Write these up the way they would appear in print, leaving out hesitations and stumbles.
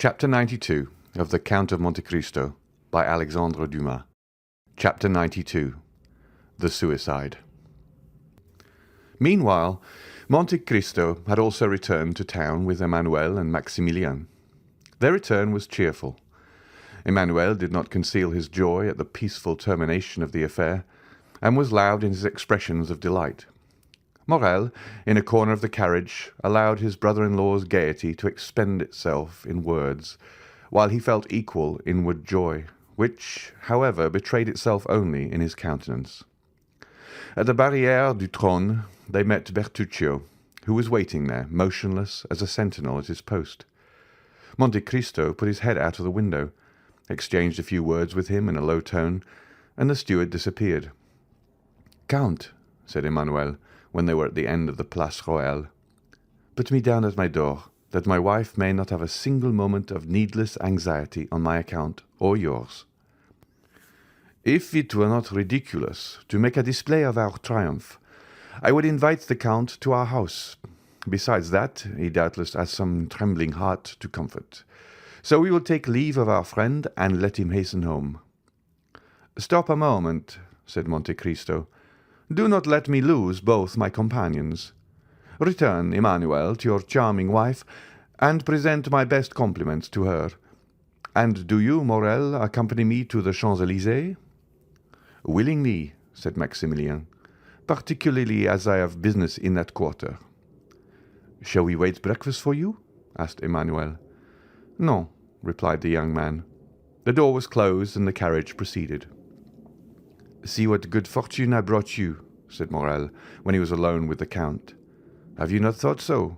Chapter 92 of the Count of Monte Cristo by Alexandre Dumas. Chapter 92 The Suicide. Meanwhile, Monte Cristo had also returned to town with Emmanuel and Maximilien. Their return was cheerful. Emmanuel did not conceal his joy at the peaceful termination of the affair, and was loud in his expressions of delight. Morrel, in a corner of the carriage, allowed his brother-in-law's gaiety to expend itself in words, while he felt equal inward joy, which, however, betrayed itself only in his countenance. At the Barrière du Trône they met Bertuccio, who was waiting there, motionless as a sentinel at his post. Monte Cristo put his head out of the window, exchanged a few words with him in a low tone, and the steward disappeared. "Count," said Emmanuel, when they were at the end of the Place Royale, "put me down at my door, that my wife may not have a single moment of needless anxiety on my account or yours." "If it were not ridiculous to make a display of our triumph, I would invite the Count to our house. Besides that, he doubtless has some trembling heart to comfort. So we will take leave of our friend and let him hasten home." "Stop a moment," said Monte Cristo. "Do not let me lose both my companions. Return, Emmanuel, to your charming wife, and present my best compliments to her. And do you, Morrel, accompany me to the Champs-Élysées?" "Willingly," said Maximilien, "particularly as I have business in that quarter." "Shall we wait breakfast for you?" asked Emmanuel. "No," replied the young man. The door was closed, and the carriage proceeded. "See what good fortune I brought you," said Morrel, when he was alone with the Count. "Have you not thought so?"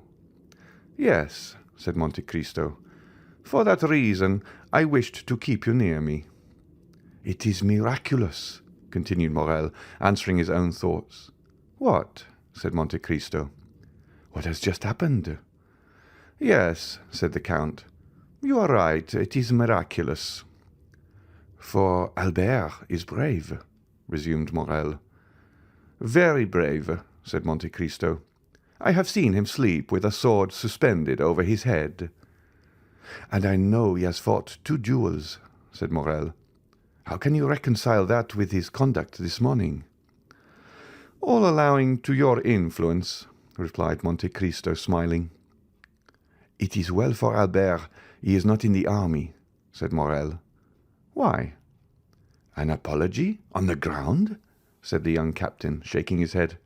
"Yes," said Monte Cristo. "For that reason I wished to keep you near me." "It is miraculous," continued Morrel, answering his own thoughts. "What?" said Monte Cristo. "What has just happened." "Yes," said the Count. "You are right, it is miraculous." "For Albert is brave," resumed Morrel. "Very brave," said Monte Cristo. "I have seen him sleep with a sword suspended over his head." "And I know he has fought 2 duels," said Morrel. "How can you reconcile that with his conduct this morning?" "All allowing to your influence," replied Monte Cristo, smiling. "It is well for Albert he is not in the army," said Morrel. "Why?" "An apology on the ground?" said the young captain, shaking his head.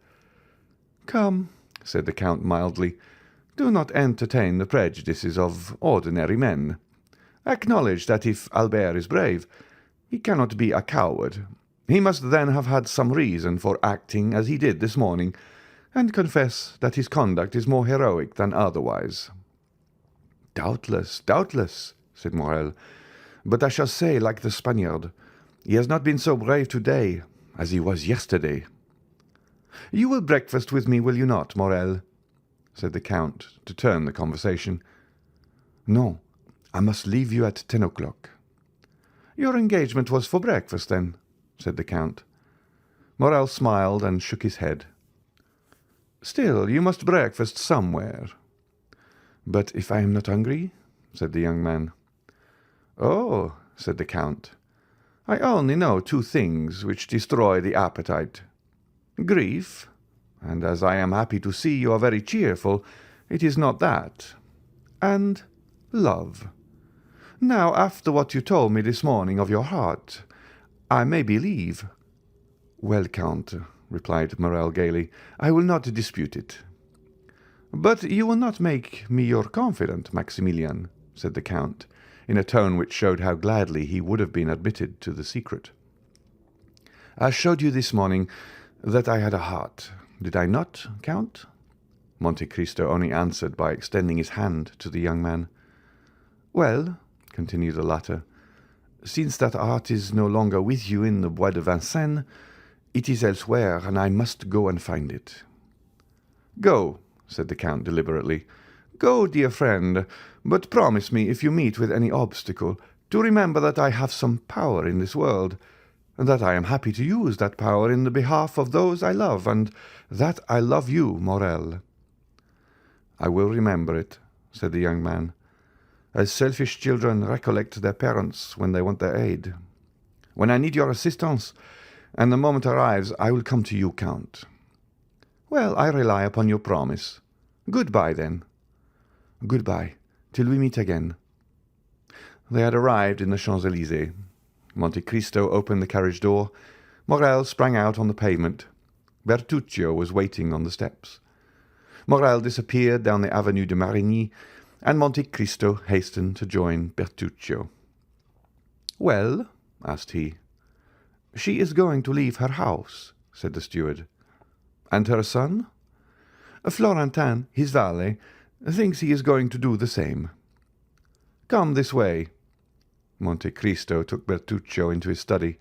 "Come," said the Count mildly, "do not entertain the prejudices of ordinary men. Acknowledge that if Albert is brave, he cannot be a coward. He must then have had some reason for acting as he did this morning, and confess that his conduct is more heroic than otherwise." "Doubtless, doubtless," said Morrel, "but I shall say like the Spaniard, he has not been so brave today as he was yesterday." "You will breakfast with me, will you not, Morrel?" said the Count, to turn the conversation. "No, I must leave you at 10 o'clock." "Your engagement was for breakfast, then?" said the Count. Morrel smiled and shook his head. "Still, you must breakfast somewhere." "But if I am not hungry?" said the young man. "Oh," said the Count, "I only know 2 things which destroy the appetite. Grief, and as I am happy to see you are very cheerful, it is not that, and love. Now, after what you told me this morning of your heart, I may believe." "Well, Count," replied Morrel gaily, "I will not dispute it." "But you will not make me your confidant, Maximilien," said the Count, in a tone which showed how gladly he would have been admitted to the secret. "I showed you this morning that I had a heart, did I not, Count?" Monte Cristo only answered by extending his hand to the young man. "Well," continued the latter, "since that heart is no longer with you in the Bois de Vincennes, it is elsewhere, and I must go and find it." "Go," said the Count deliberately. "Go, dear friend, but promise me, if you meet with any obstacle, to remember that I have some power in this world, and that I am happy to use that power in the behalf of those I love, and that I love you, Morrel." "I will remember it," said the young man. as selfish children recollect their parents when they want their aid. When I need your assistance, and the moment arrives, I will come to you, Count." "Well, I rely upon your promise. Good-bye, then." "Good-bye, till we meet again." They had arrived in the Champs-Élysées. Monte Cristo opened the carriage door. Morrel sprang out on the pavement. Bertuccio was waiting on the steps. Morrel disappeared down the Avenue de Marigny, and Monte Cristo hastened to join Bertuccio. "Well?" asked he. "She is going to leave her house," said the steward. "And her son?" "Florentin, his valet, thinks he is going to do the same." "Come this way." Monte Cristo took Bertuccio into his study,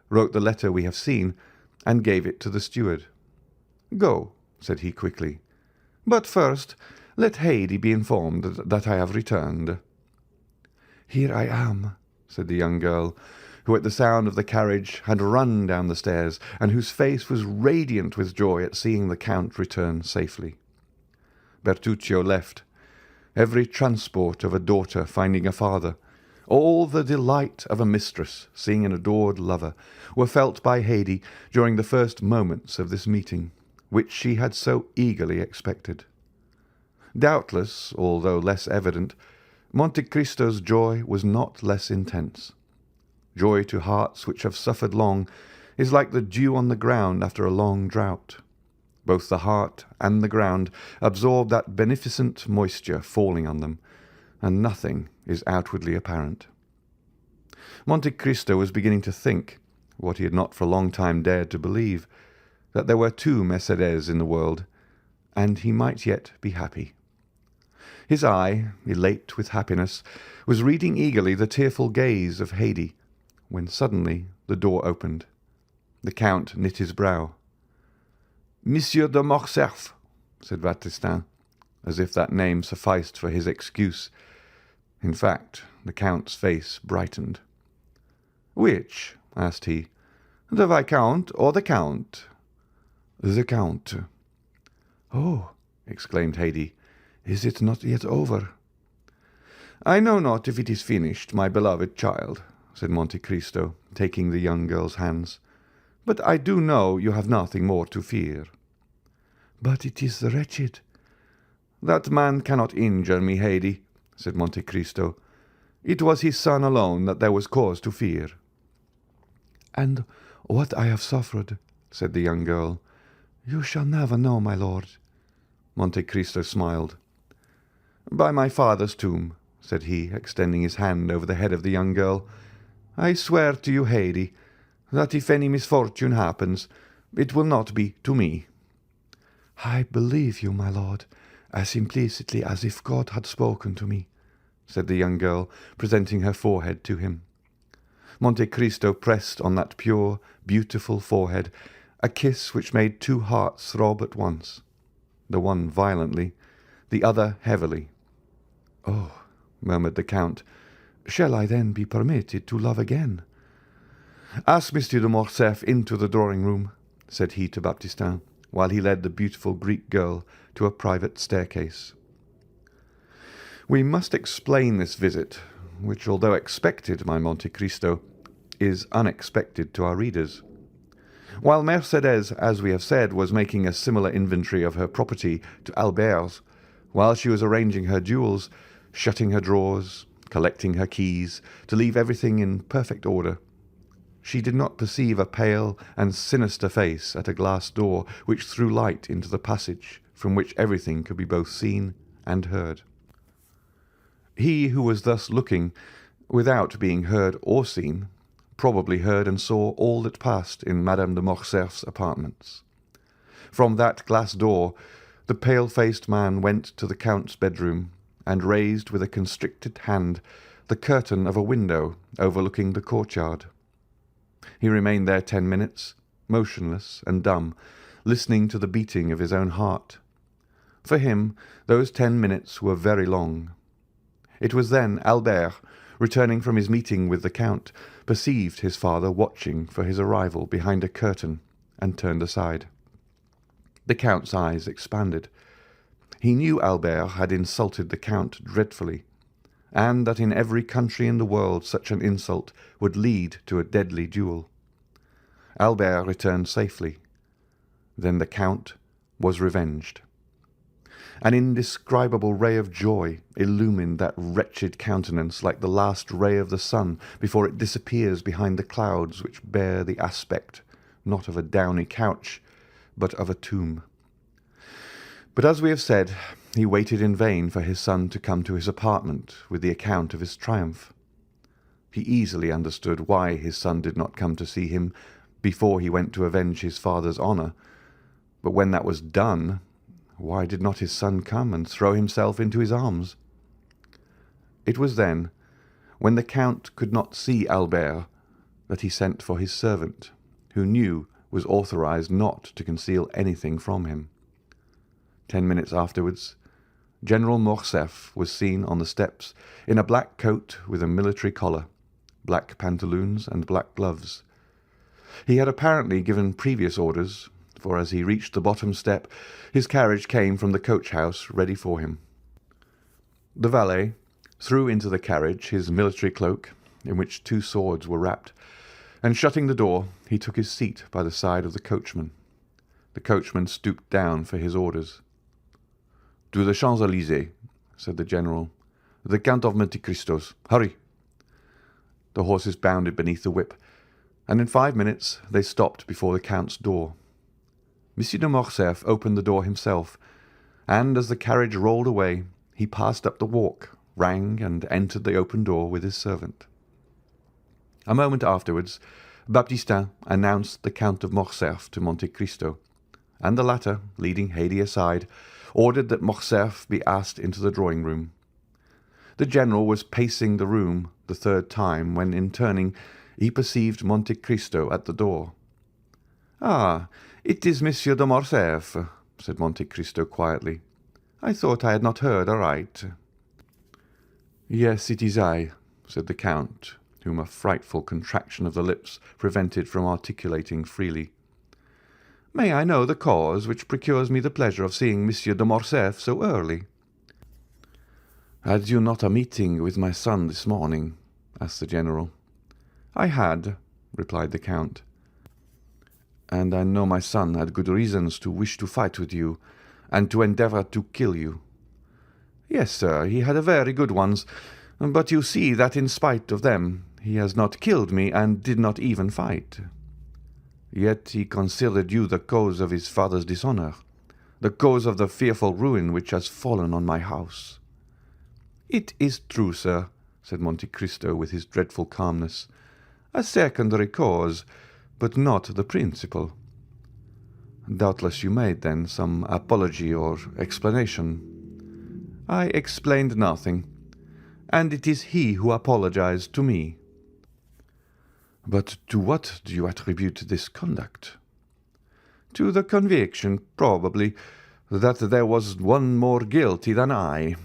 wrote the letter we have seen, and gave it to the steward. "Go," said he quickly. "But first let Haydée be informed that I have returned." "Here I am," said the young girl, who at the sound of the carriage had run down the stairs, and whose face was radiant with joy at seeing the Count return safely. Bertuccio left. Every transport of a daughter finding a father, all the delight of a mistress seeing an adored lover, were felt by Haydée during the first moments of this meeting, which she had so eagerly expected. Doubtless, although less evident, Monte Cristo's joy was not less intense. Joy to hearts which have suffered long is like the dew on the ground after a long drought. Both the heart and the ground absorb that beneficent moisture falling on them, and nothing is outwardly apparent. Monte Cristo was beginning to think, what he had not for a long time dared to believe, that there were two Mercédès in the world, and he might yet be happy. His eye, elate with happiness, was reading eagerly the tearful gaze of Haydée, when suddenly the door opened. The Count knit his brow. "Monsieur de Morcerf," said Baptistin, as if that name sufficed for his excuse. In fact, the Count's face brightened. "Which?" asked he. "The Viscount or the Count?" "The Count." "Oh!" exclaimed Haydée, "is it not yet over?" "I know not if it is finished, my beloved child," said Monte Cristo, taking the young girl's hands. "But I do know you have nothing more to fear." "But it is wretched." "That man cannot injure me, Haydée," said Monte Cristo. "It was his son alone that there was cause to fear." "And what I have suffered," said the young girl, "you shall never know, my lord." Monte Cristo smiled. "By my father's tomb," said he, extending his hand over the head of the young girl, "I swear to you, Haydée, that if any misfortune happens, it will not be to me." "I believe you, my lord, as implicitly as if God had spoken to me," said the young girl, presenting her forehead to him. Monte Cristo pressed on that pure, beautiful forehead a kiss which made two hearts throb at once, the one violently, the other heavily. "Oh," murmured the Count, "shall I then be permitted to love again?" "Ask Monsieur de Morcerf into the drawing-room," said he to Baptistin, while he led the beautiful Greek girl to a private staircase. We must explain this visit, which, although expected by Monte Cristo, is unexpected to our readers. While Mercédès, as we have said, was making a similar inventory of her property to Albert's, while she was arranging her jewels, shutting her drawers, collecting her keys, to leave everything in perfect order, she did not perceive a pale and sinister face at a glass door which threw light into the passage from which everything could be both seen and heard. He who was thus looking, without being heard or seen, probably heard and saw all that passed in Madame de Morcerf's apartments. From that glass door the pale-faced man went to the Count's bedroom and raised with a constricted hand the curtain of a window overlooking the courtyard. He remained there 10 minutes, motionless and dumb, listening to the beating of his own heart. For him those 10 minutes were very long. It was then Albert, returning from his meeting with the Count, perceived his father watching for his arrival behind a curtain, and turned aside. The Count's eyes expanded. He knew Albert had insulted the Count dreadfully, and that in every country in the world such an insult would lead to a deadly duel. Albert returned safely. Then the Count was revenged. An indescribable ray of joy illumined that wretched countenance like the last ray of the sun before it disappears behind the clouds which bear the aspect, not of a downy couch, but of a tomb. But as we have said, he waited in vain for his son to come to his apartment with the account of his triumph. He easily understood why his son did not come to see him before he went to avenge his father's honour, but when that was done, why did not his son come and throw himself into his arms? It was then, when the Count could not see Albert, that he sent for his servant, who knew was authorized not to conceal anything from him. 10 minutes afterwards, General Morcerf was seen on the steps in a black coat with a military collar, black pantaloons, and black gloves. He had apparently given previous orders, for as he reached the bottom step, his carriage came from the coach-house ready for him. The valet threw into the carriage his military cloak, in which 2 swords were wrapped, and shutting the door, he took his seat by the side of the coachman. The coachman stooped down for his orders. "To the Champs-Élysées," said the general. "The Count of Monte Cristo's. Hurry!" The horses bounded beneath the whip, and in 5 minutes they stopped before the Count's door. Monsieur de Morcerf opened the door himself, and as the carriage rolled away, he passed up the walk, rang, and entered the open door with his servant. A moment afterwards, Baptistin announced the Count of Morcerf to Monte Cristo, and the latter, leading Haydée aside, ordered that Morcerf be asked into the drawing-room. The general was pacing the room the 3rd time when, in turning, he perceived Monte Cristo at the door. "Ah, it is Monsieur de Morcerf," said Monte Cristo quietly. "I thought I had not heard aright." "Yes, it is I," said the Count, whom a frightful contraction of the lips prevented from articulating freely. "May I know the cause which procures me the pleasure of seeing Monsieur de Morcerf so early?" "Had you not a meeting with my son this morning?" asked the general. "I had," replied the Count. "And I know my son had good reasons to wish to fight with you, and to endeavour to kill you." "Yes, sir, he had very good ones, but you see that in spite of them he has not killed me and did not even fight." "Yet he considered you the cause of his father's dishonour, the cause of the fearful ruin which has fallen on my house." "It is true, sir," said Monte Cristo with his dreadful calmness. "A secondary cause, but not the principal." "Doubtless you made, then, some apology or explanation." "I explained nothing, and it is he who apologized to me." "But to what do you attribute this conduct?" "To the conviction, probably, that there was one more guilty than I."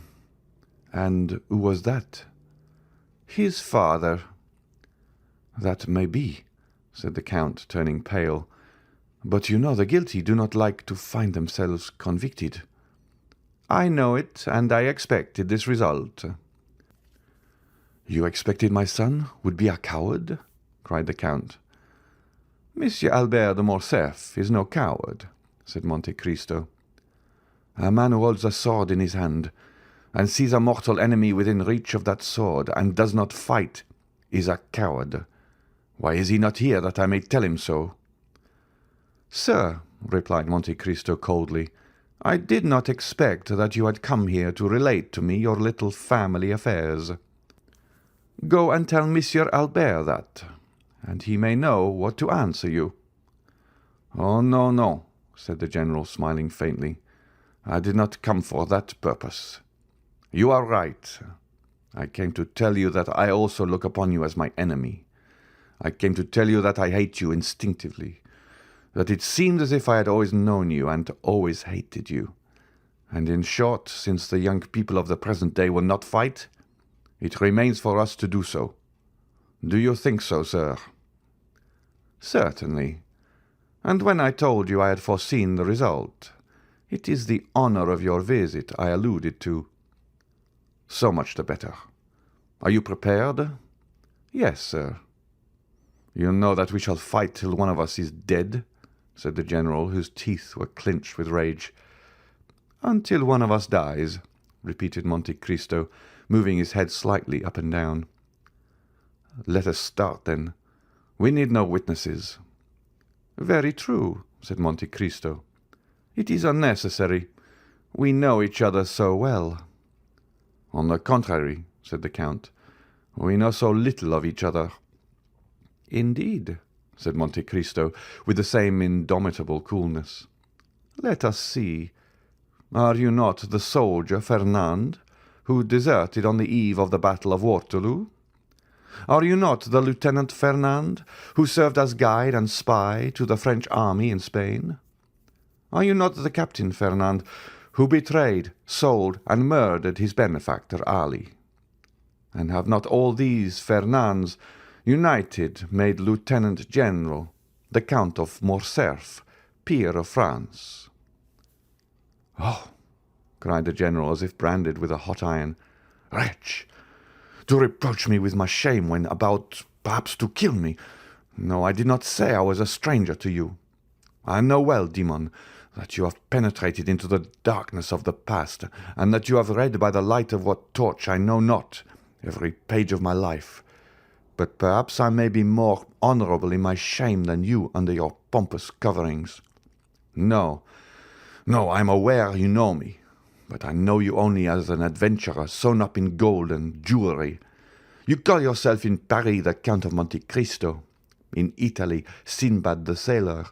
"And who was that?" "His father." "That may be," said the Count, turning pale, "but you know the guilty do not like to find themselves convicted." "I know it, and I expected this result." "You expected my son would be a coward?" cried the Count. "Monsieur Albert de Morcerf is no coward," said Monte Cristo. "A man who holds a sword in his hand, and sees a mortal enemy within reach of that sword, and does not fight, is a coward. Why is he not here that I may tell him so?" "Sir," replied Monte Cristo coldly, "I did not expect that you had come here to relate to me your little family affairs. Go and tell Monsieur Albert that, and he may know what to answer you." "Oh, no, no," said the general, smiling faintly. "I did not come for that purpose. You are right. I came to tell you that I also look upon you as my enemy. I came to tell you that I hate you instinctively, that it seemed as if I had always known you and always hated you. And in short, since the young people of the present day will not fight, it remains for us to do so. Do you think so, sir?" "Certainly. And when I told you I had foreseen the result, it is the honour of your visit I alluded to." "So much the better. Are you prepared?" "Yes, sir." "You know that we shall fight till one of us is dead," said the general, whose teeth were clinched with rage. "Until one of us dies," repeated Monte Cristo, moving his head slightly up and down. "Let us start, then. We need no witnesses." "Very true," said Monte Cristo. "It is unnecessary. We know each other so well." "On the contrary," said the count, "we know so little of each other." "Indeed," said Monte Cristo, with the same indomitable coolness. "Let us see. Are you not the soldier Fernand, who deserted on the eve of the Battle of Waterloo? Are you not the Lieutenant Fernand, who served as guide and spy to the French army in Spain? Are you not the Captain Fernand, who betrayed, sold, and murdered his benefactor Ali? And have not all these Fernands united made Lieutenant General the Count of Morcerf, peer of France?" "Oh!" cried the general, as if branded with a hot iron. "Wretch! To reproach me with my shame when about, perhaps, to kill me! No, I did not say I was a stranger to you. I know well, demon, that you have penetrated into the darkness of the past, and that you have read by the light of what torch I know not every page of my life. But perhaps I may be more honourable in my shame than you under your pompous coverings. No, no, I am aware you know me, but I know you only as an adventurer sewn up in gold and jewellery. You call yourself in Paris the Count of Monte Cristo, in Italy Sinbad the Sailor,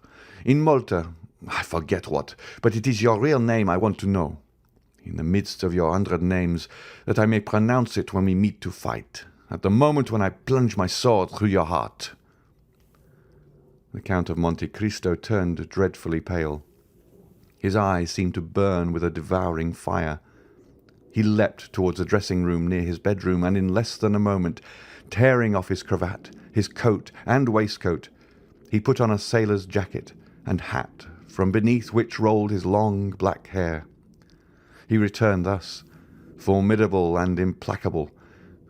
in Malta I forget what, but it is your real name I want to know, in the midst of your 100 names, that I may pronounce it when we meet to fight, at the moment when I plunge my sword through your heart." The Count of Monte Cristo turned dreadfully pale. His eyes seemed to burn with a devouring fire. He leapt towards the dressing-room near his bedroom, and in less than a moment, tearing off his cravat, his coat, and waistcoat, he put on a sailor's jacket and hat, from beneath which rolled his long black hair. He returned thus, formidable and implacable,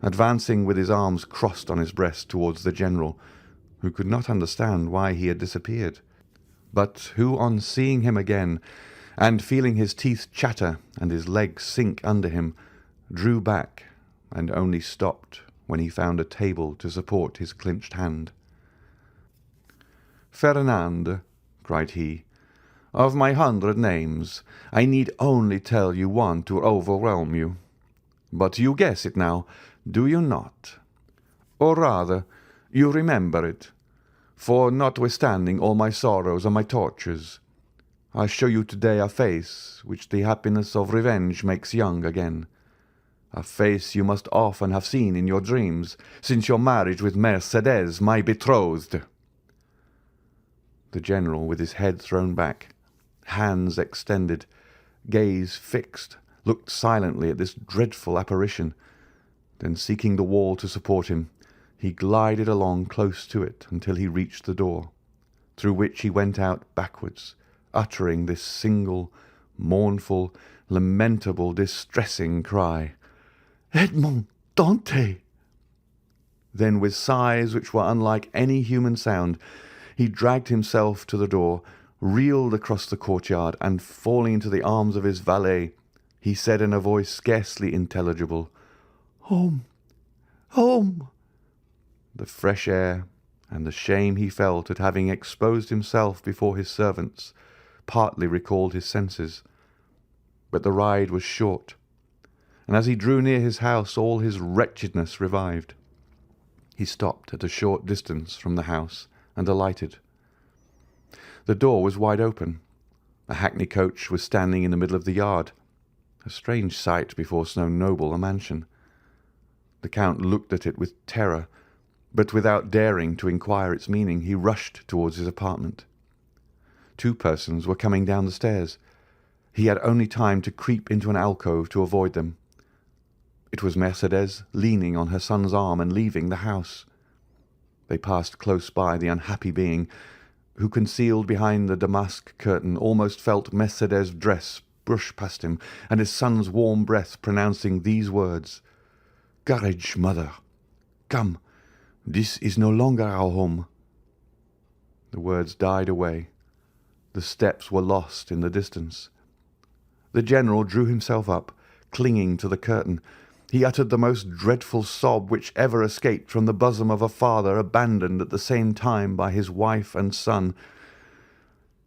advancing with his arms crossed on his breast towards the general, who could not understand why he had disappeared, but who, on seeing him again, and feeling his teeth chatter and his legs sink under him, drew back and only stopped when he found a table to support his clenched hand. "Fernand," cried he, "of my 100 names, I need only tell you one to overwhelm you. But you guess it now, do you not? Or rather, you remember it, for notwithstanding all my sorrows and my tortures, I show you today a face which the happiness of revenge makes young again, a face you must often have seen in your dreams, since your marriage with Mercédès, my betrothed." The general, with his head thrown back, hands extended, gaze fixed, looked silently at this dreadful apparition. Then, seeking the wall to support him, he glided along close to it until he reached the door, through which he went out backwards, uttering this single, mournful, lamentable, distressing cry, "Edmond Dantès!" Then, with sighs which were unlike any human sound, he dragged himself to the door, reeled across the courtyard, and falling into the arms of his valet, he said in a voice scarcely intelligible, "Home, home!" The fresh air and the shame he felt at having exposed himself before his servants partly recalled his senses. But the ride was short, and as he drew near his house all his wretchedness revived. He stopped at a short distance from the house and alighted. The door was wide open. A hackney coach was standing in the middle of the yard, a strange sight before so noble a mansion. The count looked at it with terror, but without daring to inquire its meaning, he rushed towards his apartment. 2 persons were coming down the stairs. He had only time to creep into an alcove to avoid them. It was Mercédès leaning on her son's arm and leaving the house. They passed close by the unhappy being, who, concealed behind the damask curtain, almost felt Mercédès' dress brush past him, and his son's warm breath pronouncing these words, Courage, mother. Come, this is no longer our home." The words died away. The steps were lost in the distance. The general drew himself up, clinging to the curtain. He uttered the most dreadful sob which ever escaped from the bosom of a father abandoned at the same time by his wife and son.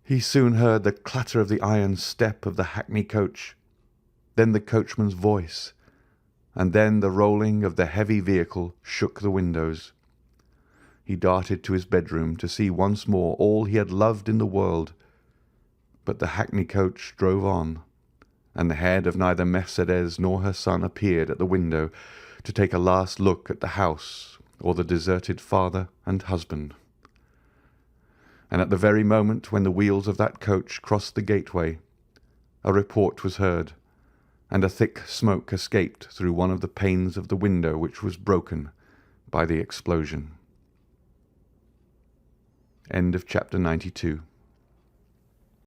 He soon heard the clatter of the iron step of the hackney coach, then the coachman's voice, and then the rolling of the heavy vehicle shook the windows. He darted to his bedroom to see once more all he had loved in the world. But the hackney coach drove on, and the head of neither Mercedes nor her son appeared at the window to take a last look at the house or the deserted father and husband. And at the very moment when the wheels of that coach crossed the gateway, a report was heard, and a thick smoke escaped through one of the panes of the window which was broken by the explosion. End of chapter 92.